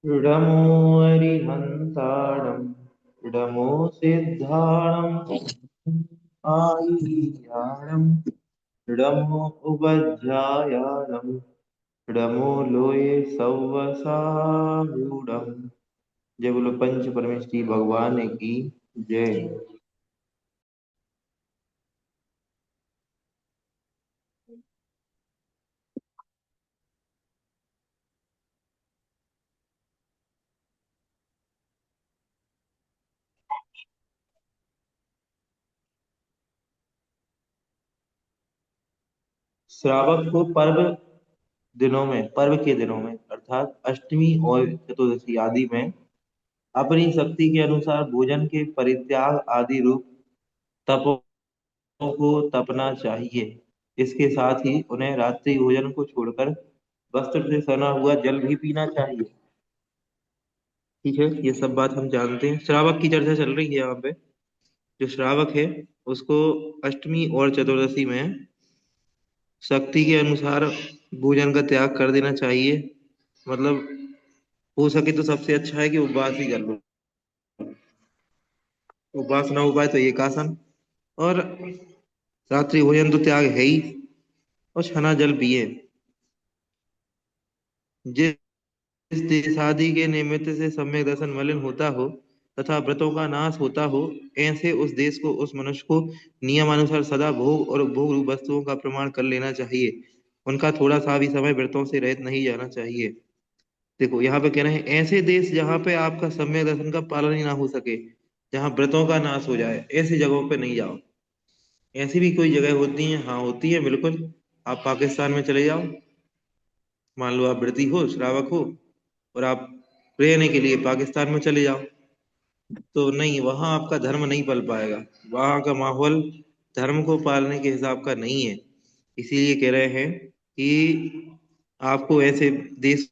इडमो अरिहन्ताणं इडमो सिद्धाणं आयुर्याणं इडमो उपध्यायानं इडमो लोये सव्वसाहूढम्। जय बोलो पंच परमेष्टि भगवान की जय। श्रावक को पर्व के दिनों में अर्थात अष्टमी और चतुर्दशी आदि में अपनी शक्ति के अनुसार भोजन के परित्याग आदि रूप तपों को तपना चाहिए। इसके साथ ही उन्हें रात्रि भोजन को छोड़कर वस्त्र से सना हुआ जल भी पीना चाहिए। ठीक है, ये सब बात हम जानते हैं। श्रावक की चर्चा चल रही है यहाँ पे। जो श्रावक है उसको अष्टमी और चतुर्दशी में शक्ति के अनुसार भोजन का त्याग कर देना चाहिए। मतलब हो सके तो सबसे अच्छा है कि उपवास ही कर लो। उपवास ना हो पाए तो एकासन, और रात्रि भोजन तो त्याग है ही, और छना जल पिए। जिस देशादि के निमित्त से सम्यक दर्शन मलिन होता हो तथा व्रतों का नाश होता हो, ऐसे उस देश को उस मनुष्य को नियमानुसार सदा भोग और उपभोग रूप वस्तुओं का प्रमाण कर लेना चाहिए। उनका थोड़ा सा भी समय व्रतों से रहित नहीं जाना चाहिए। देखो यहाँ पे कह रहे हैं ऐसे देश जहाँ पे आपका सम्यक दर्शन का पालन ही ना हो सके, जहाँ व्रतों का नाश हो जाए, ऐसी जगहों पे नहीं जाओ। ऐसी भी कोई जगह होती है, हाँ होती है बिल्कुल। आप पाकिस्तान में चले जाओ, मान लो आप व्रती हो, श्रावक हो, और आप रहने के लिए पाकिस्तान में चले जाओ, तो नहीं, वहां आपका धर्म नहीं पल पाएगा। वहां का माहौल धर्म को पालने के हिसाब का नहीं है। इसीलिए कह रहे हैं कि आपको ऐसे देश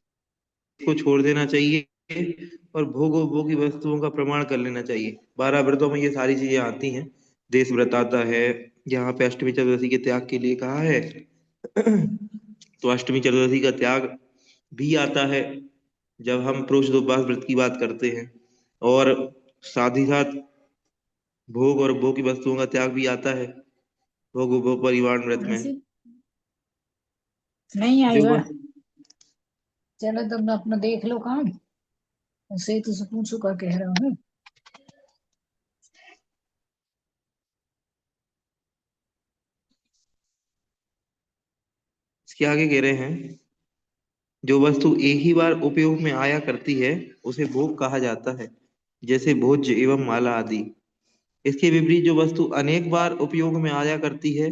को छोड़ देना चाहिए और भोग की वस्तुओं का प्रमाण कर लेना चाहिए। 12 व्रतों में ये सारी चीजें आती हैं। देश व्रत आता है, यहाँ पे अष्टमी चतुर्दशी के त्याग के लिए कहा है। तो अष्टमी चतुर्दशी का त्याग भी आता है जब हम पुरुषोपवास व्रत की बात करते हैं, और साथ ही साथ भोग और भोग की वस्तुओं का त्याग भी आता है भोग उपभोग परिवार व्रत में। ऐसी नहीं आई जो है। बस चलो तुम अपना देख लो काम, उससे तो पूछू का कह रहा हूँ। इसके आगे कह रहे हैं जो वस्तु एक ही बार उपयोग में आया करती है उसे भोग कहा जाता है, जैसे भोज्य एवं माला आदि। इसके विपरीत जो वस्तु अनेक बार उपयोग में आया करती है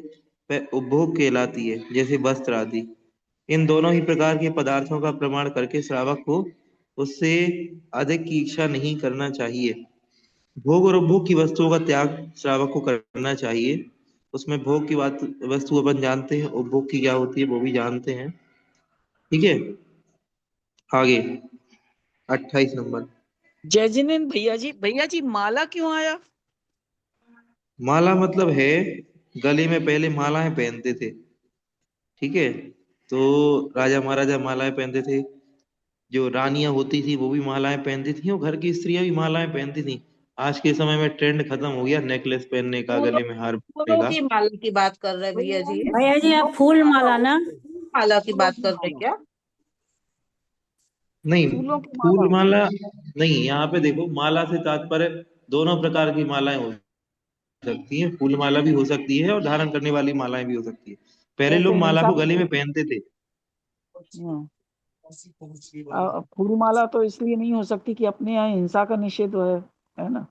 वह उपभोग कहलाती है, जैसे वस्त्र आदि। इन दोनों ही प्रकार के पदार्थों का प्रमाण करके श्रावक को उससे अधिक की इच्छा नहीं करना चाहिए। भोग और उपभोग की वस्तुओं का त्याग श्रावक को करना चाहिए। उसमें भोग की बात वस्तु अपन जानते हैं, उपभोग की क्या होती है वो भी जानते हैं। ठीक है, आगे 28 नंबर। जय जिनेन्द्र भैया जी, भैया जी माला क्यों आया? माला मतलब है, गले में पहले मालाएं पहनते थे। ठीक है, तो राजा महाराजा मालाएं पहनते थे, जो रानियां होती थी वो भी मालाएं पहनती थी, और घर की स्त्रियां भी मालाएं पहनती थी। आज के समय में ट्रेंड खत्म हो गया नेकलेस पहनने का, फूलों गले में हार पहनने फूलों का। की माला की बात कर रहे हैं भैया जी? भैया जी आप फूल माला ना। माला की बात कर रहे हैं क्या? नहीं, फूलों की फूल माला। माला नहीं। यहाँ पे देखो, माला से तात्पर्य दोनों प्रकार की मालाएं हो सकती हैं। फूल माला भी हो सकती है और धारण करने वाली मालाएं भी हो सकती है। पहले लोग जैसे माला हिंसा। को गले में पहनते थे। हम्म, फूल माला तो इसलिए नहीं हो सकती कि अपने यहाँ हिंसा का निषेध है ना?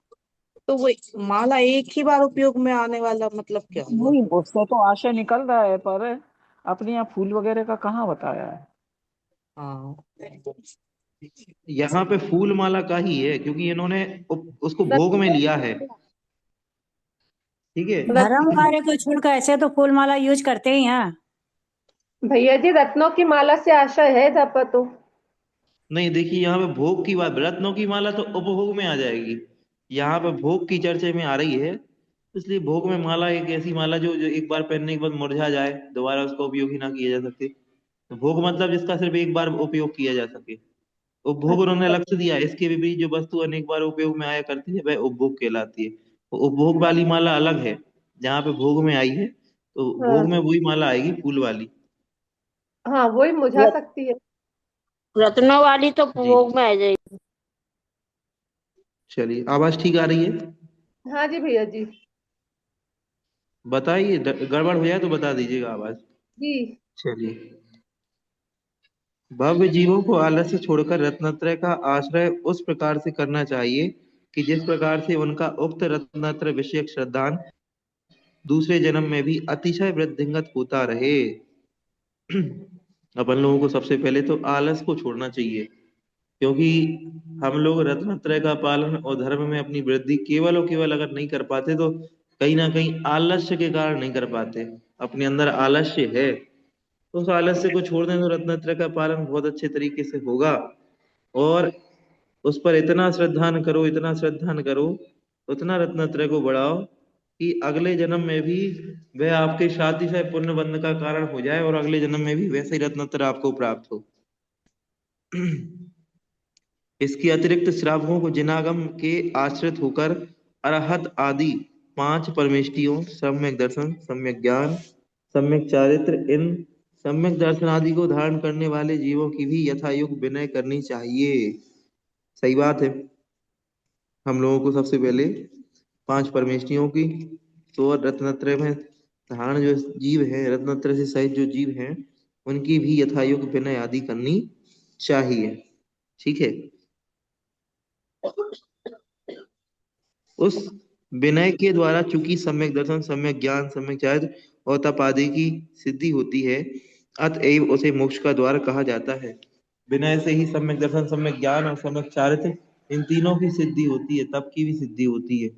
तो वो माला एक ही बार उपयोग में आने वाला मतलब क्या हुआ? नहीं, उससे तो आशय निकल रहा है, पर अपने यहाँ फूल वगैरह का कहाँ बताया है? हाँ। यहाँ पे फूल माला का ही है, क्योंकि इन्होंने उसको भोग में लिया है। ठीक है। धर्म कार्य को छोड़कर ऐसे तो फूल माला यूज करते ही हैं। भैया जी रत्नों की माला से आशा है जापा तो। नहीं, देखिए यहाँ पे भोग की बात, रत्नों की माला तो उपभोग में आ जाएगी। यहाँ पे भोग की चर्चा में आ रही है, इसलिए भोग में माला एक ऐसी माला जो एक बार पहनने के बाद मुरझा जाए, दोबारा उसका उपयोग ही ना किया जा सके। तो भोग मतलब जिसका सिर्फ एक बार उपयोग किया जा सके। उपभोग उन्होंने अलग से दिया है। इसके विपरीत जो वस्तु अनेक बार उपयोग में आया करती है वह उपभोग कहलाती है। तो उपभोग वाली माला अलग है, जहाँ पे भोग में आई है, तो भोग हाँ में वही माला आएगी फूल वाली। हाँ, वही मुझा रत, सकती है। रत्नों वाली तो जी। भोग में आ जाएगी। चलिए, आवाज ठीक आ रही है? हाँ जी भैया जी। बताइए, गड़बड़ हो जाए तो बता दीजिएगा आवाज। जी। चलिए, भव्य जीवों को आलस्य छोड़कर रत्नत्रय का आश्रय उस प्रकार से करना चाहिए कि जिस प्रकार से उनका उक्त रत्नत्रय विषयक श्रद्धान दूसरे जन्म में भी अतिशय वृद्धिंगत होता रहे। अपन लोगों को सबसे पहले तो आलस को छोड़ना चाहिए, क्योंकि हम लोग रत्नत्रय का पालन और धर्म में अपनी वृद्धि केवल और केवल अगर नहीं कर पाते तो कहीं ना कहीं आलस्य के कारण नहीं कर पाते। अपने अंदर आलस्य है तो उस आलस्य को छोड़ दें तो रत्नत्रय का पालन बहुत अच्छे तरीके से होगा। और उस पर इतना श्रद्धान करो, इतना श्रद्धान करो, उतना रत्नत्रय को बढ़ाओ कि अगले जन्म में भी वह आपके शातिशय पुण्य बंध का कारण हो जाए और अगले जन्म में भी वैसे ही रत्नत्रय आपको प्राप्त हो। इसके अतिरिक्त श्रावकों को जिनागम के आश्रित होकर अरहत आदि 5 परमेष्टियों सम्यक दर्शन, सम्यक ज्ञान, सम्यक चारित्र, इन सम्यक दर्शन आदि को धारण करने वाले जीवों की भी यथायुग विनय करनी चाहिए। सही बात है। हम लोगों को सबसे पहले 5 परमेष्टियों की, तो और रत्नत्रय में धारण जो जीव है, रत्नत्रय से सहित जो जीव हैं, उनकी भी यथायुग विनय आदि करनी चाहिए। ठीक है। उस विनय के द्वारा चूंकि सम्यक दर्शन, सम्यक ज्ञान, सम्यक चारित्र और तप आदि की सिद्धि होती है, अतएव उसे मोक्ष का द्वार कहा जाता है। विनय से ही सम्यक दर्शन, सम्यक ज्ञान और सम्यक चारित्र, इन तीनों की सिद्धि होती है, तप की भी सिद्धि होती है।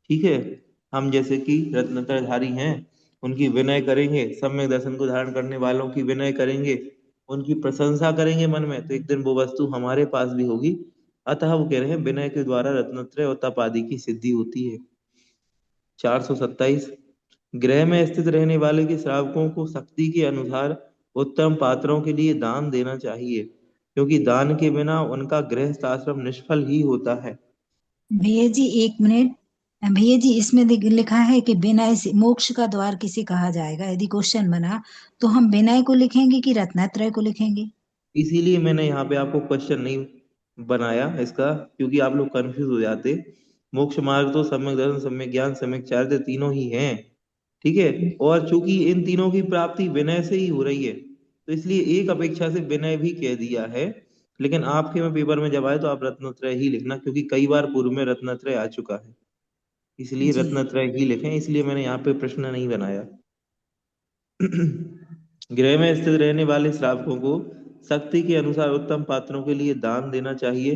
ठीक है। हम जैसे कि रत्नत्रयधारी हैं, उनकी विनय करेंगे, सम्यक दर्शन को धारण करने वालों की विनय करेंगे, उनकी प्रशंसा करेंगे मन में, तो एक दिन वो वस्तु हमारे पास भी होगी। अतः वो कह रहे हैं विनय के द्वारा रत्नत्रय और तप आदि की सिद्धि होती है। 427, गृह में स्थित रहने वाले के श्रावकों को शक्ति के अनुसार उत्तम पात्रों के लिए दान देना चाहिए, क्योंकि दान के बिना उनका गृहस्थ आश्रम निष्फल ही होता है। भैया जी 1 मिनट। भैया जी इसमें लिखा है कि विनय से मोक्ष का द्वार किसे कहा जाएगा, यदि क्वेश्चन बना तो हम विनय को लिखेंगे कि रत्नात्रय को लिखेंगे? इसीलिए मैंने यहाँ पे आपको क्वेश्चन नहीं बनाया इसका, क्योंकि आप लोग कंफ्यूज हो जाते। मोक्ष मार्ग तो सम्यक दर्शन, सम्यक ज्ञान, सम्यक चारित्र तीनों ही हैं। ठीक है। और चूंकि इन तीनों की प्राप्ति विनय से ही हो रही है, तो इसलिए एक अपेक्षा से विनय भी कह दिया है। लेकिन आपके में पेपर में जब आए तो आप रत्नत्रय ही लिखना, क्योंकि कई बार पूर्व में रत्नत्रय आ चुका है, इसलिए जी रत्नत्रय ही लिखें। इसलिए मैंने यहाँ पे प्रश्न नहीं बनाया। गृह में स्थित रहने वाले श्रावकों को शक्ति के अनुसार उत्तम पात्रों के लिए दान देना चाहिए,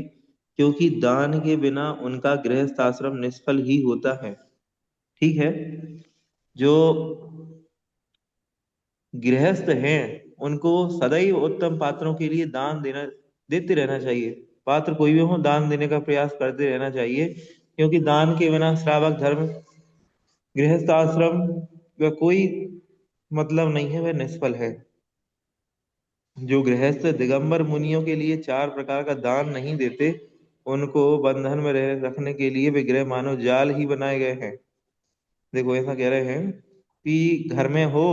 क्योंकि दान के बिना उनका गृहस्थ आश्रम निष्फल ही होता है। ठीक है। जो गृहस्थ हैं उनको सदैव उत्तम पात्रों के लिए दान देते रहना चाहिए। पात्र कोई भी हो, दान देने का प्रयास करते रहना चाहिए, क्योंकि दान के बिना श्रावक धर्म, गृहस्थ आश्रम का कोई मतलब नहीं है, वह निष्फल है। जो गृहस्थ दिगंबर मुनियों के लिए 4 प्रकार का दान नहीं देते, उनको बंधन में रखने के लिए वे गृह मानव जाल ही बनाए गए हैं। देखो, ऐसा कह रहे हैं कि घर में हो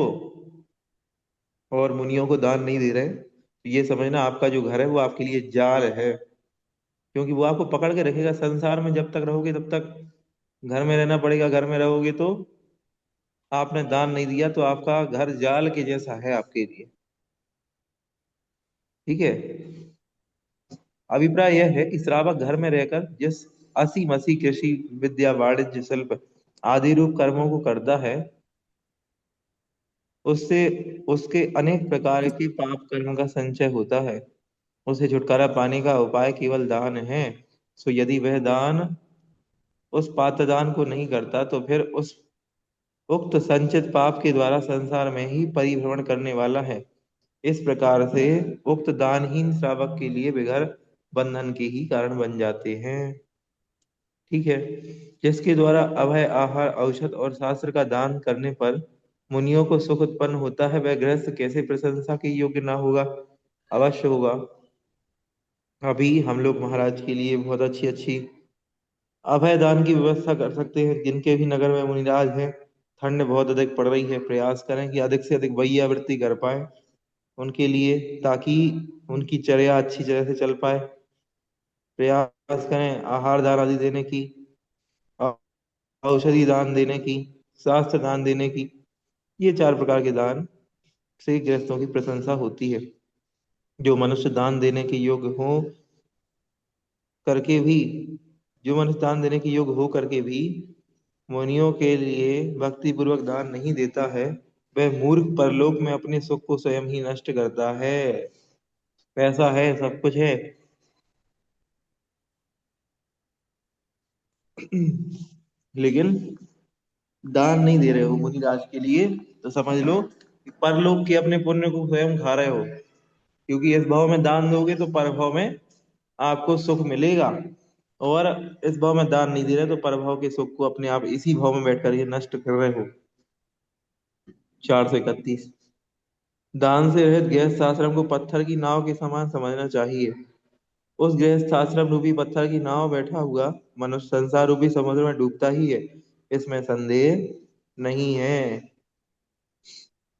और मुनियों को दान नहीं दे रहे, तो ये समझना आपका जो घर है वो आपके लिए जाल है, क्योंकि वो आपको पकड़ के रखेगा संसार में। जब तक रहोगे तब तक घर में रहना पड़ेगा। घर में रहोगे तो आपने दान नहीं दिया तो आपका घर जाल के जैसा है आपके लिए। ठीक है। अभिप्राय यह है कि श्रावक घर में रहकर जिस असी मसी कृषि, विद्या, वाणिज्य, शिल्प आदि रूप कर्मों को करता है, उससे उसके अनेक प्रकार के पाप कर्म का संचय होता है। उसे छुटकारा पाने का उपाय केवल दान है। सो यदि वह दान उस पात्रदान को नहीं करता तो फिर उस उक्त संचित पाप के द्वारा संसार में ही परिभ्रमण करने वाला है। इस प्रकार से उक्त दानहीन श्रावक के लिए बेघर बंधन के ही कारण बन जाते हैं। ठीक है। जिसके द्वारा अभय, आहार, औषध और शास्त्र का दान करने पर मुनियों को सुख उत्पन्न होता है, वह गृहस्थ कैसे प्रशंसा के योग्य ना होगा? अवश्य होगा। अभी हम लोग महाराज के लिए बहुत अच्छी अच्छी अभय दान की व्यवस्था कर सकते हैं। जिनके भी नगर में मुनिराज हैं, ठंड बहुत अधिक पड़ रही है, प्रयास करें कि अधिक से अधिक वैयावृत्ति कर पाए उनके लिए, ताकि उनकी चर्या अच्छी तरह से चल पाए। प्रयास करें आहार दान आदि देने की, औ- औषधि दान देने की, शास्त्र दान देने की। ये 4 प्रकार के दान से गृहस्थों की प्रशंसा होती है। जो मनुष्य दान देने के योग्य हो करके भी जो मनुष्य दान देने के योग्य हो करके भी मुनियों के लिए भक्ति पूर्वक दान नहीं देता है, वह मूर्ख परलोक में अपने सुख को स्वयं ही नष्ट करता है। पैसा है, सब कुछ है, लेकिन दान नहीं दे रहे हो मुनिराज के लिए, तो समझ लो कि परलोक के अपने पुण्य को स्वयं खा रहे हो। क्योंकि इस भाव में दान दोगे तो परभाव में आपको सुख मिलेगा, और इस भाव में दान नहीं दे रहे तो परभाव के सुख को अपने आप इसी भाव में बैठ कर ये नष्ट कर रहे हो। 431। दान से रहित गृहस्थ आश्रम को पत्थर की नाव के समान समझना चाहिए। उस गृहस्थ आश्रम रूपी पत्थर की नाव बैठा हुआ मनुष्य संसार रूपी समुद्र में डूबता ही है, इसमें संदेह नहीं है।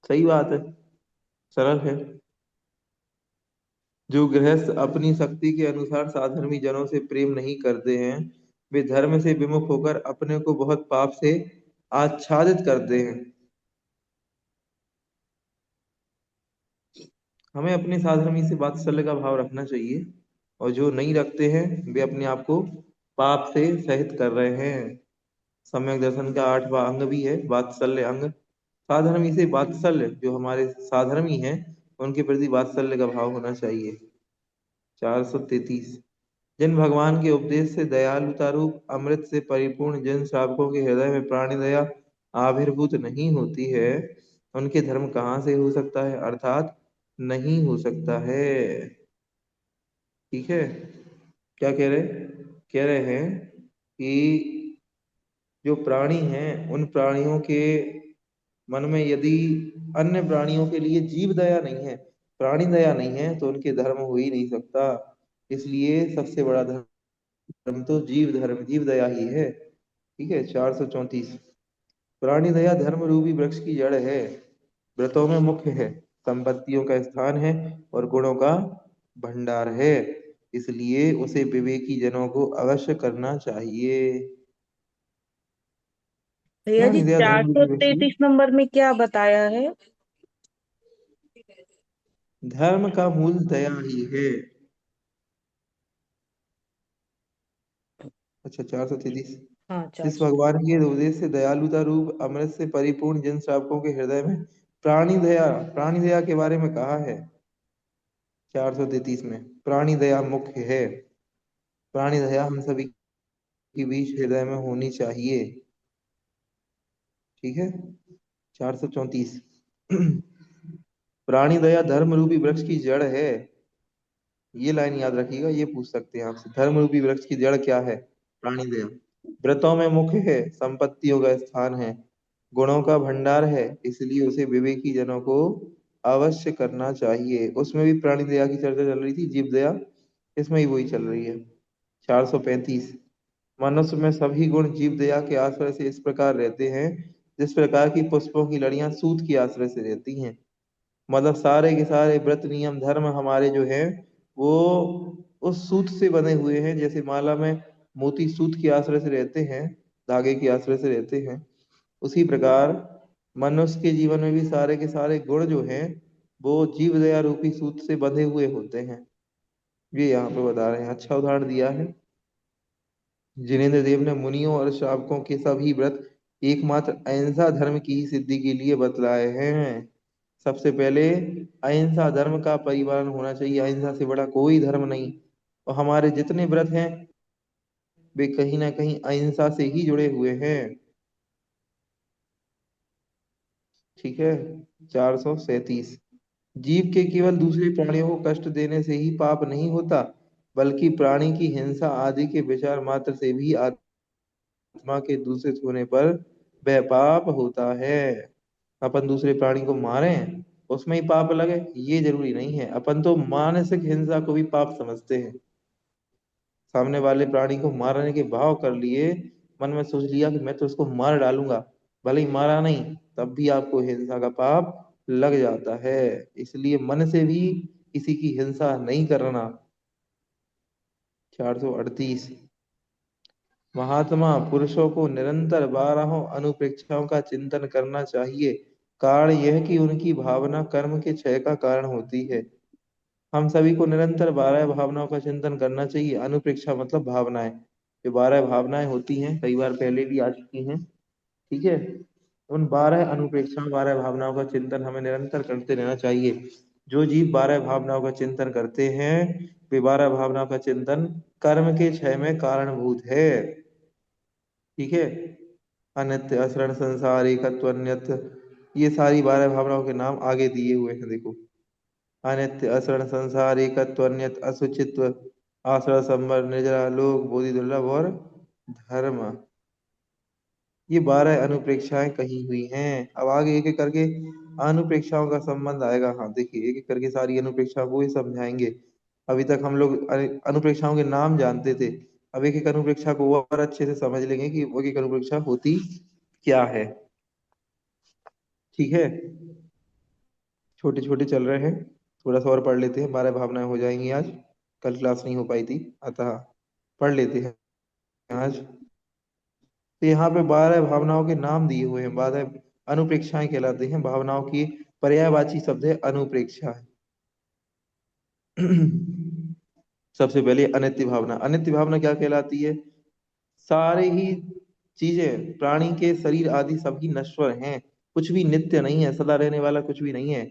सही बात है, सरल है। जो गृहस्थ अपनी शक्ति के अनुसार साधर्मी जनों से प्रेम नहीं करते हैं, वे धर्म से विमुख होकर अपने को बहुत पाप से आच्छादित करते हैं। हमें अपने साधर्मी से वात्सल्य का भाव रखना चाहिए, और जो नहीं रखते हैं वे अपने आप को पाप से सहित कर रहे हैं। सम्यक दर्शन का 8वां अंग भी है वात्सल्य अंग। साधर्मी से वात्सल्य, जो हमारे साधर्मी हैं उनके प्रति वात्सल्य का भाव होना चाहिए। 433। जिन भगवान के उपदेश से दयालुता रूप अमृत से परिपूर्ण जिन श्रावकों के हृदय में प्राणी दया आविर्भूत नहीं होती है, उनके धर्म कहाँ से हो सकता है, अर्थात नहीं हो सकता है। ठीक है, क्या कह रहे हैं कि जो प्राणी हैं उन प्राणियों के मन में यदि अन्य प्राणियों के लिए जीव दया नहीं है, प्राणी दया नहीं है, तो उनके धर्म हो ही नहीं सकता। इसलिए सबसे बड़ा धर्म तो जीव धर्म, जीव दया ही है। ठीक है। 434। प्राणी दया धर्म रूपी वृक्ष की जड़ है, व्रतों में मुख्य है, संपत्तियों का स्थान है और गुणों का भंडार है। इसलिए उसे विवेकी जनों को अवश्य करना चाहिए। भैया जी प्राणी दया चार धर्म सौ रूपी वृक्ष की, तैतीस नंबर में क्या बताया है? धर्म का मूल दया ही है। अच्छा, 433। हाँ, जिस 400। भगवान के उपदेश से दयालुता रूप अमृत से परिपूर्ण जिन श्रावकों के हृदय में प्राणी दया के बारे में कहा है 433 में, प्राणी दया मुख्य है। प्राणी दया हम सभी के बीच हृदय में होनी चाहिए। ठीक है। 434। प्राणी दया धर्म रूपी वृक्ष की जड़ है। ये लाइन याद रखिएगा, ये पूछ सकते हैं आपसे, धर्म रूपी वृक्ष की जड़ क्या है? प्राणी दया। व्रतों में मुख्य है, संपत्तियों का स्थान है, गुणों का भंडार है, इसलिए उसे विवेकी जनों को अवश्य करना चाहिए। उसमें भी प्राणी दया की चर्चा चल रही थी, जीव दया, इसमें ही वही चल रही है। 435। मनुष्य में सभी गुण जीव दया के आश्रय से इस प्रकार रहते हैं, जिस प्रकार की पुष्पों की लड़ियां सूत के आश्रय से रहती हैं। मतलब सारे के सारे व्रत नियम धर्म हमारे जो हैं वो उस सूत से बने हुए हैं। जैसे माला में मोती सूत के आश्रय से रहते हैं, धागे के आश्रय से रहते हैं, उसी प्रकार मनुष्य के जीवन में भी सारे के सारे गुण जो हैं वो जीव दया रूपी सूत से बंधे हुए होते हैं। ये यहाँ पे बता रहे हैं, अच्छा उदाहरण दिया है। जिनेन्द्र देव ने मुनियों और श्रावकों के सभी व्रत एकमात्र अहिंसा धर्म की ही सिद्धि के लिए बतलाए हैं। सबसे पहले अहिंसा धर्म का परिपालन होना चाहिए, अहिंसा से बड़ा कोई धर्म नहीं। और हमारे जितने व्रत हैं वे कहीं ना कहीं अहिंसा से ही जुड़े हुए हैं। ठीक है। 437। जीव के केवल दूसरे प्राणियों को कष्ट देने से ही पाप नहीं होता, बल्कि प्राणी की हिंसा आदि के विचार मात्र से भी आत्मा के दूषित होने पर वह पाप होता है। अपन दूसरे प्राणी को मारें उसमें ही पाप लगे, ये जरूरी नहीं है। अपन तो मानसिक हिंसा को भी पाप समझते हैं। सामने वाले प्राणी को मारने के भाव कर लिए, मन में सोच लिया कि मैं तो उसको मार डालूंगा, भले ही मारा नहीं, तब भी आपको हिंसा का पाप लग जाता है। इसलिए मन से भी किसी की हिंसा नहीं करना। 438। महात्मा पुरुषों को निरंतर 12 अनुप्रेक्षाओं का चिंतन करना चाहिए। कारण यह कि उनकी भावना कर्म के क्षय का कारण होती है। हम सभी को निरंतर 12 भावनाओं का चिंतन करना चाहिए। अनुप्रेक्षा मतलब भावनाएं। जो 12 भावनाएं होती हैं, कई बार पहले भी आ चुकी हैं, ठीक है। उन 12 अनुप्रेक्षाओं, 12 भावनाओं का चिंतन हमें निरंतर करते रहना चाहिए। जो जीव 12 भावनाओं का चिंतन करते हैं, वे 12 भावनाओं का चिंतन कर्म के क्षय में कारणभूत है। ठीक है। अनित्य, असरण, संसार, एकत्व, अन्यत्व, ये सारी 12 भावनाओं के नाम आगे दिए हुए हैं, देखो। अनित्य, असरण, संसार, एकत्व, अन्यत्व, असुचित्व, आश्रय, संवर, निर्जरा, लोक, बोधि, दुर्लभ और धर्म, ये 12 अनुप्रेक्षाएं कही हुई हैं। अब आगे एक एक करके अनुप्रेक्षाओं का संबंध आएगा। हाँ देखिए, एक एक करके सारी अनुप्रेक्षाओं को ही समझाएंगे। अभी तक हम लोग अनुप्रेक्षाओं के नाम जानते थे। अब एक एक अनुप्रेक्षा को और अच्छे से समझ लेंगे कि वो एक एक अनुप्रेक्षा होती क्या है। ठीक है। छोटे छोटे चल रहे हैं, थोड़ा सा और पढ़ लेते हैं, 12 भावनाएं हो जाएंगी आज। कल क्लास नहीं हो पाई थी, अतः पढ़ लेते हैं आज। तो यहाँ पे 12 भावनाओं के नाम दिए हुए हैं। 12 अनुप्रेक्षाएं कहलाती हैं। भावनाओं की पर्यायवाची शब्द है अनुप्रेक्षा है। सबसे पहले अनित्य भावना। अनित्य भावना क्या कहलाती है? सारे ही चीजें, प्राणी के शरीर आदि सभी नश्वर हैं, कुछ भी नित्य नहीं है, सदा रहने वाला कुछ भी नहीं है।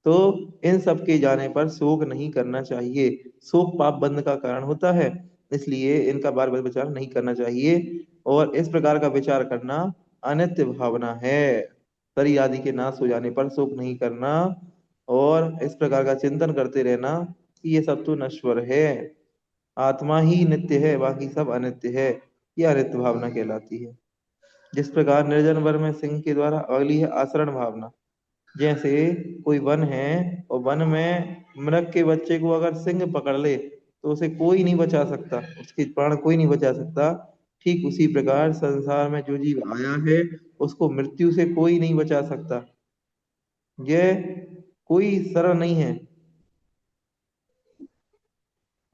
तो इन सब के जाने पर शोक नहीं करना चाहिए। शोक पाप बंध का कारण होता है, इसलिए इनका बार बार विचार नहीं करना चाहिए। और इस प्रकार का विचार करना अनित्य भावना है। शरीर आदि के नाश हो जाने पर शोक नहीं करना, और इस प्रकार का चिंतन करते रहना कि ये सब तो नश्वर है, आत्मा ही नित्य है, बाकी सब अनित्य है। यह अनित्य भावना कहलाती है। जिस प्रकार निर्जन वन में सिंह के द्वारा अगली है आचरण भावना। जैसे कोई वन है और वन में मृग के बच्चे को अगर सिंह पकड़ ले तो उसे कोई नहीं बचा सकता, उसके प्राण कोई नहीं बचा सकता। ठीक उसी प्रकार संसार में जो जीव आया है, उसको मृत्यु से कोई नहीं बचा सकता। यह कोई सरल नहीं है।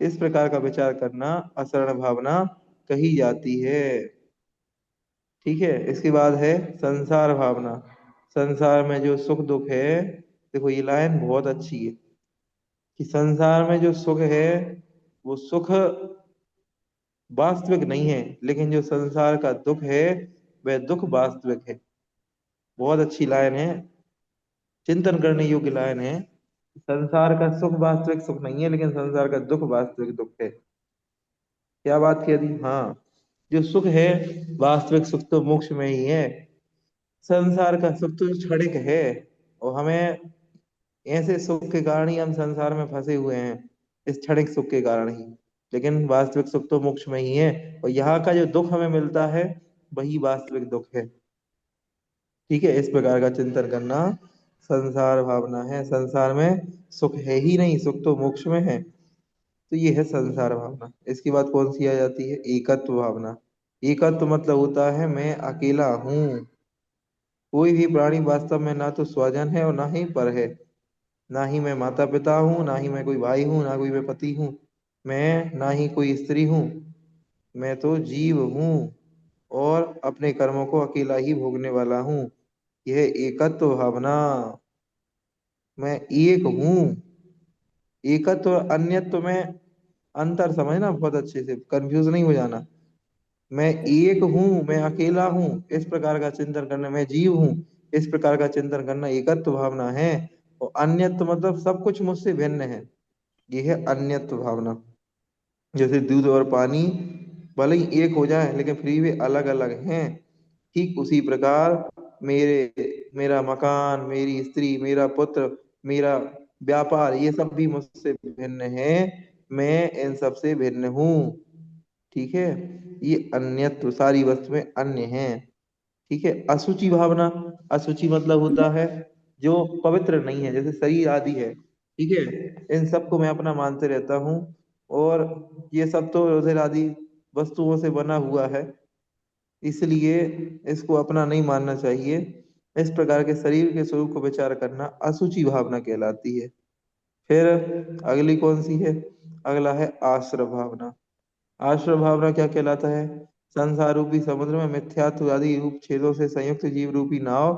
इस प्रकार का विचार करना असरण भावना कही जाती है। ठीक है। इसके बाद है संसार भावना। संसार में जो सुख दुख है, देखो ये लाइन बहुत अच्छी है कि संसार में जो सुख है वो सुख वास्तविक नहीं है, लेकिन जो संसार का दुख है वह दुख वास्तविक है। बहुत अच्छी लाइन है, चिंतन करने योग्य लाइन है। संसार का सुख वास्तविक सुख नहीं है, लेकिन संसार का दुख वास्तविक दुख है। क्या बात कह दी? हाँ, जो सुख है वास्तविक सुख तो मोक्ष में ही है। संसार का सुख तो क्षणिक है, और हमें ऐसे सुख के कारण ही हम संसार में फंसे हुए हैं, इस क्षणिक सुख के कारण ही। लेकिन वास्तविक सुख तो मोक्ष में ही है, और यहाँ का जो दुख हमें मिलता है वही वास्तविक दुख है। ठीक है। इस प्रकार का चिंतन करना संसार भावना है। संसार में सुख है ही नहीं, सुख तो मोक्ष में है। तो ये है संसार भावना। इसके बाद कौन सी आ जाती है? एकत्व भावना। एकत्व मतलब होता है मैं अकेला हूँ। कोई भी प्राणी वास्तव में ना तो स्वजन है और ना ही पर है। ना ही मैं माता पिता हूँ, ना ही मैं कोई भाई हूँ, ना कोई मैं पति हूँ, मैं ना ही कोई स्त्री हूँ। मैं तो जीव हूँ, और अपने कर्मों को अकेला ही भोगने वाला हूँ। यह एकत्व भावना। मैं एक हूँ। एकत्व और अन्यत्व में अंतर समझना बहुत अच्छे से, कंफ्यूज नहीं हो जाना। मैं एक हूँ, मैं अकेला हूँ, इस प्रकार का चिंतन करना, मैं जीव हूँ, इस प्रकार का चिंतन करना एकत्व भावना है। और अन्यत्व मतलब सब कुछ मुझसे भिन्न है, ये है अन्यत्व भावना। जैसे दूध और पानी भले ही एक हो जाए, लेकिन फिर भी अलग अलग हैं। ठीक उसी प्रकार मेरा मकान, मेरी स्त्री, मेरा पुत्र, मेरा व्यापार, ये सब भी मुझसे भिन्न है। मैं इन सब से भिन्न हूँ। ठीक है। ये अन्यत्व, सारी वस्तुएं अन्य हैं। ठीक है। असुचि भावना। असुचि मतलब होता है जो पवित्र नहीं है, जैसे शरीर आदि है, ठीक है, इन सबको मैं अपना मानते रहता हूँ। और ये सब तो रुधिर आदि वस्तुओं से बना हुआ है, इसलिए इसको अपना नहीं मानना चाहिए। इस प्रकार के शरीर के स्वरूप को विचार करना असुचि भावना कहलाती है। फिर अगली कौन सी है? अगला है आश्रय भावना। आश्रय भावना क्या कहलाता है? संसार रूपी समुद्र में मिथ्यात्व आदि रूप छेदों से संयुक्त जीव रूपी नाव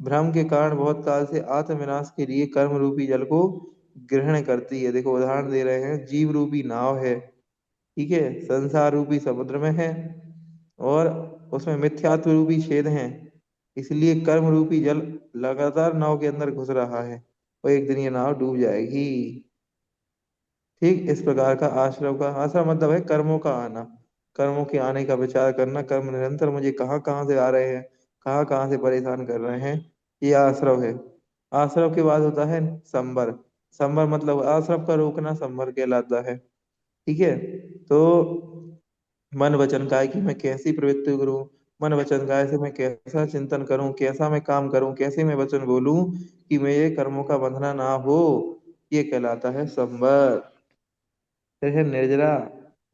भ्रम के कारण बहुत काल से आत्म विनाश के लिए कर्म रूपी जल को ग्रहण करती है। देखो उदाहरण दे रहे हैं, जीव रूपी नाव है, ठीक है, संसार रूपी समुद्र में है, और उसमें मिथ्यात्व रूपी छेद हैं, इसलिए कर्म रूपी जल लगातार नाव के अंदर घुस रहा है, और एक दिन ये नाव डूब जाएगी। ठीक इस प्रकार का आश्रम का आश्रम मतलब है कर्मों का आना, कर्मों के आने का विचार करना, कर्म निरंतर मुझे कहाँ कहाँ से आ रहे हैं, कहाँ कहाँ से परेशान कर रहे हैं, ये आश्रव है। आश्रव के बाद होता है संवर। संवर मतलब आश्रव का रोकना संवर कहलाता है। ठीक है, तो मन वचन काया की मैं कैसी प्रवृत्ति करूं, मन वचन काया से मैं कैसा चिंतन करूं, कैसा मैं काम करूं, कैसे मैं वचन बोलूं कि मेरे कर्मों का बंधना ना हो, ये कहलाता है संवर। फिर है निर्जरा।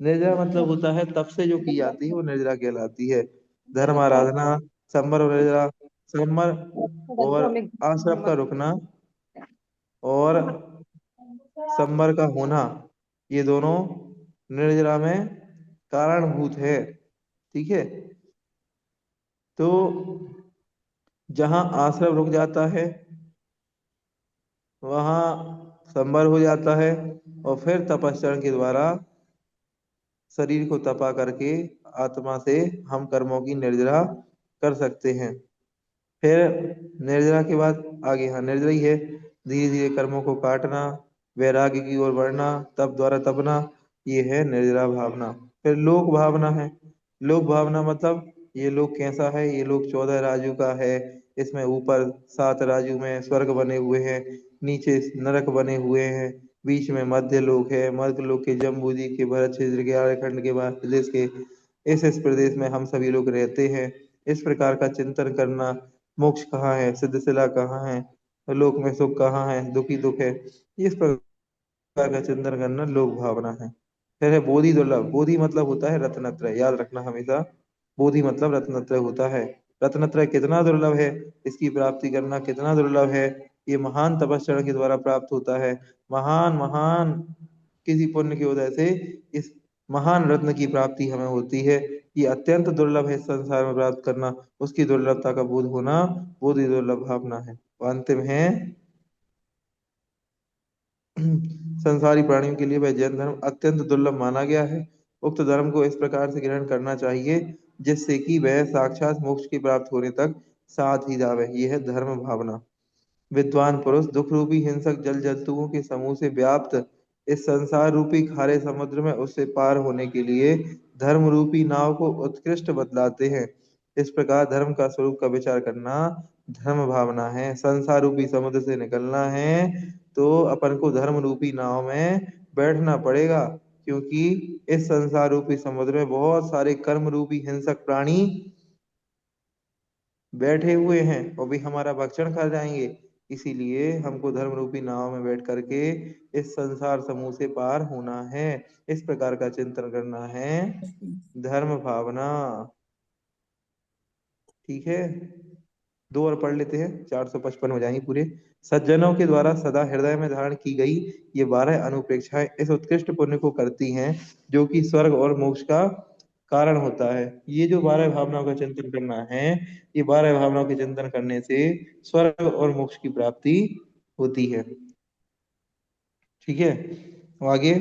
निर्जरा मतलब होता है तप से जो की जाती है वो निर्जरा कहलाती है। धर्म आराधना, संवर और निर्जरा, संवर और आश्रम का रुकना और संवर का होना, ये दोनों निर्जरा में कारणभूत है। ठीक है, तो जहां आश्रम रुक जाता है वहां संवर हो जाता है, और फिर तपस्या के द्वारा शरीर को तपा करके आत्मा से हम कर्मों की निर्जरा कर सकते हैं। फिर निर्जरा के बाद आगे, हाँ निर्जरा ही है, धीरे धीरे कर्मों को काटना, वैराग्य की ओर बढ़ना, तप द्वारा तपना, ये है निर्जरा भावना। फिर लोक भावना है। लोक भावना मतलब ये लोक कैसा है? ये लोक 14 राजू का है। इसमें ऊपर 7 राजू में स्वर्ग बने हुए हैं, नीचे नरक बने हुए हैं, बीच में मध्य लोक है, मध्य लोक के जम्बूद्वीप के, भरत क्षेत्र के, आर्यखंड के, बाद प्रदेश के, इस प्रदेश में हम सभी लोग रहते हैं। इस प्रकार का चिंतन करना, मोक्ष कहाँ है, सिद्धशिला कहाँ है, लोक में सुख कहाँ है, दुखी दुख है, इस प्रकार का चिंतन करना लोक भावना है। फिर है बोधि दुर्लभ। बोधि मतलब होता है रत्नत्रय, याद रखना हमेशा, बोधि मतलब रत्नत्रय होता है। रत्नत्रय कितना दुर्लभ है, इसकी प्राप्ति करना कितना दुर्लभ है, ये महान तपस्या के द्वारा प्राप्त होता है। महान महान किसी पुण्य के उदय से इस महान रत्न की प्राप्ति हमें होती है। ये अत्यंत दुर्लभ है, इस संसार में प्राप्त करना, उसकी दुर्लभता का बोध होना, बोध ही दुर्लभ भावना है। और अंतिम है संसारी प्राणियों के लिए वह जैन धर्म अत्यंत दुर्लभ माना गया है। उक्त धर्म को इस प्रकार से ग्रहण करना चाहिए जिससे कि वह साक्षात मोक्ष की प्राप्त होने तक साथ ही जावे, यह है धर्म भावना। विद्वान पुरुष दुख रूपी हिंसक जल जंतुओं के समूह से व्याप्त इस संसार रूपी खारे समुद्र में उससे पार होने के लिए धर्म रूपी नाव को उत्कृष्ट बतलाते हैं। इस प्रकार धर्म का स्वरूप का विचार करना धर्म भावना है। संसार रूपी समुद्र से निकलना है तो अपन को धर्म रूपी नाव में बैठना पड़ेगा, क्योंकि इस संसार रूपी समुद्र में बहुत सारे कर्म रूपी हिंसक प्राणी बैठे हुए हैं और भी हमारा भक्षण कर जाएंगे। इसीलिए हमको धर्म रूपी नाव में बैठ करके इस संसार समूह से पार होना है। इस प्रकार का चिंतन करना है धर्म भावना। ठीक है, दो और पढ़ लेते हैं, 455 हो जाएंगे पूरे। सज्जनों के द्वारा सदा हृदय में धारण की गई ये 12 अनुप्रेक्षाएं इस उत्कृष्ट पुण्य को करती हैं जो कि स्वर्ग और मोक्ष का कारण होता है। ये जो 12 भावनाओं का चिंतन करना है, ये 12 भावनाओं के चिंतन करने से स्वर्ग और मोक्ष की प्राप्ति होती है। ठीक है, अब आगे,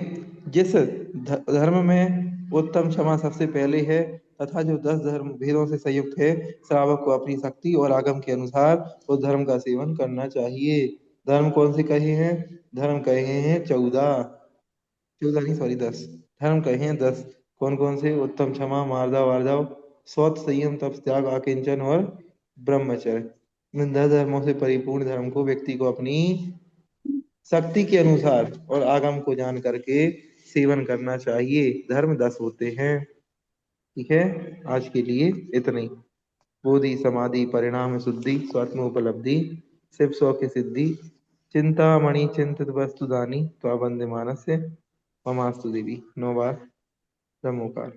जिस धर्म में उत्तम क्षमा सबसे पहले है तथा जो 10 धर्म भेदों से संयुक्त है, श्रावक को अपनी शक्ति और आगम के अनुसार उस धर्म का सेवन करना चाहिए। धर्म कौन से कहे हैं? धर्म कहे हैं 14, 14 नहीं सॉरी 10। धर्म कहे हैं 10। कौन कौन से? उत्तम क्षमा, मार्दव वार्धव, शौच, संयम, तप, त्याग, आकिंचन और ब्रह्मचर्य। इन 10 धर्मों से परिपूर्ण धर्म को व्यक्ति को अपनी शक्ति के अनुसार और आगम को जान करके सेवन करना चाहिए। धर्म 10 होते हैं। ठीक है, आज के लिए इतना ही। बोधि समाधि परिणाम शुद्धि स्वात्म उपलब्धि शिव सौख्य सिद्धि चिंतामणि चिंतित वस्तु दानी त्वा वंदे मानस्य ममास्तु देवी। 9 बार ब्रह्मोकार।